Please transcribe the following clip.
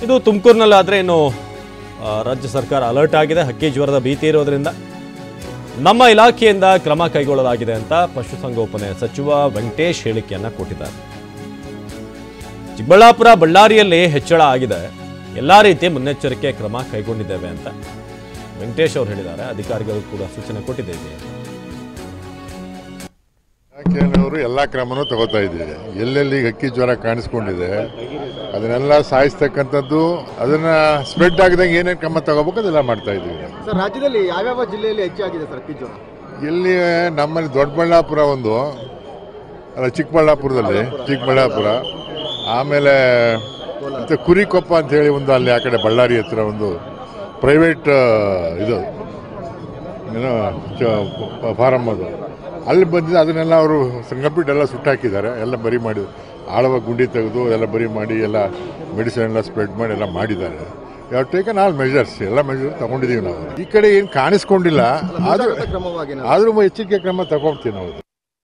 ಇದು ತುಮಕೂರಿನಲ್ಲಾದರೆ ಇನ್ನು ರಾಜ್ಯ ಸರ್ಕಾರ ಅಲರ್ಟ್ ಆಗಿದೆ. ಹಕ್ಕಿ ಜ್ವರದ ಭೀತಿ ಇರೋದ್ರಿಂದ ನಮ್ಮ ಇಲಾಖೆಯಿಂದ ಕ್ರಮ ಕೈಗೊಳ್ಳಲಾಗಿದೆ ಅಂತ ಪಶುಸಂಗೋಪನೆ ಸಚಿವ ವೆಂಕಟೇಶ್ ಹೇಳಿಕೆಯನ್ನು ಕೊಟ್ಟಿದ್ದಾರೆ. ಚಿಕ್ಕಬಳ್ಳಾಪುರ, ಬಳ್ಳಾರಿಯಲ್ಲಿ ಹೆಚ್ಚಳ ಆಗಿದೆ, ಎಲ್ಲ ರೀತಿಯ ಮುನ್ನೆಚ್ಚರಿಕೆ ಕ್ರಮ ಕೈಗೊಂಡಿದ್ದೇವೆ ಅಂತ ವೆಂಕಟೇಶ್ ಅವರು ಹೇಳಿದ್ದಾರೆ. ಅಧಿಕಾರಿಗಳು ಕೂಡ ಸೂಚನೆ ಕೊಟ್ಟಿದ್ದೇವೆ. ಇಲಾಖೆಯವರು ಎಲ್ಲ ಕ್ರಮನೂ ತಗೋತಾ ಇದ್ದೀವಿ. ಎಲ್ಲೆಲ್ಲಿ ಹಕ್ಕಿ ಜ್ವರ ಕಾಣಿಸ್ಕೊಂಡಿದೆ ಅದನ್ನೆಲ್ಲ ಸಾಯಿಸ್ತಕ್ಕಂಥದ್ದು, ಅದನ್ನ ಸ್ಪ್ರೆಡ್ ಆಗದಂಗೆ ಏನೇನು ಕ್ರಮ ತಗೋಬೇಕು ಅದೆಲ್ಲ ಮಾಡ್ತಾ ಇದ್ದೀವಿ. ಸರ್, ರಾಜ್ಯದಲ್ಲಿ ಯಾವ್ಯಾವ ಜಿಲ್ಲೆಯಲ್ಲಿ ಹೆಚ್ಚಾಗಿದೆ ಸರ್ ಹಕ್ಕಿ ಜ್ವರ? ಇಲ್ಲಿ ನಮ್ಮಲ್ಲಿ ದೊಡ್ಡಬಳ್ಳಾಪುರ ಒಂದು, ಅಲ್ಲ ಚಿಕ್ಕಬಳ್ಳಾಪುರ, ಆಮೇಲೆ ಮತ್ತು ಕುರಿಕೊಪ್ಪ ಅಂತ ಹೇಳಿ ಒಂದು, ಅಲ್ಲಿ ಆ ಕಡೆ ಬಳ್ಳಾರಿ ಹತ್ರ ಒಂದು ಪ್ರೈವೇಟ್ ಇದು ಏನೋ ಫಾರಮ್ ಅದು, ಅಲ್ಲಿ ಬಂದಿದ್ದು ಅದನ್ನೆಲ್ಲ ಅವರು ಕಂಪ್ಲೀಟ್ ಎಲ್ಲ ಸುಟ್ಟಾಕಿದ್ದಾರೆ. ಎಲ್ಲ ಬರಿ ಮಾಡಿ ಆಳವಾಗಿ ಗುಂಡಿ ತೆಗೆದು ಎಲ್ಲ ಬರಿ ಮಾಡಿ ಎಲ್ಲ ಮೆಡಿಸಿನ್ ಎಲ್ಲ ಸ್ಪ್ರೆಡ್ ಮಾಡಿ ಎಲ್ಲ ಮಾಡಿದ್ದಾರೆ. ಯಾವ ಟೇಕನ್ ಆಲ್ ಮೆಜರ್ಸ್, ಎಲ್ಲ ಮೆಜರ್ ತಗೊಂಡಿದ್ದೀವಿ ನಾವು. ಈ ಕಡೆ ಏನು ಕಾಣಿಸ್ಕೊಂಡಿಲ್ಲ, ಆದರೂ ಎಚ್ಚರಿಕೆ ಕ್ರಮ ತಗೊಳ್ತೀವಿ ನಾವು.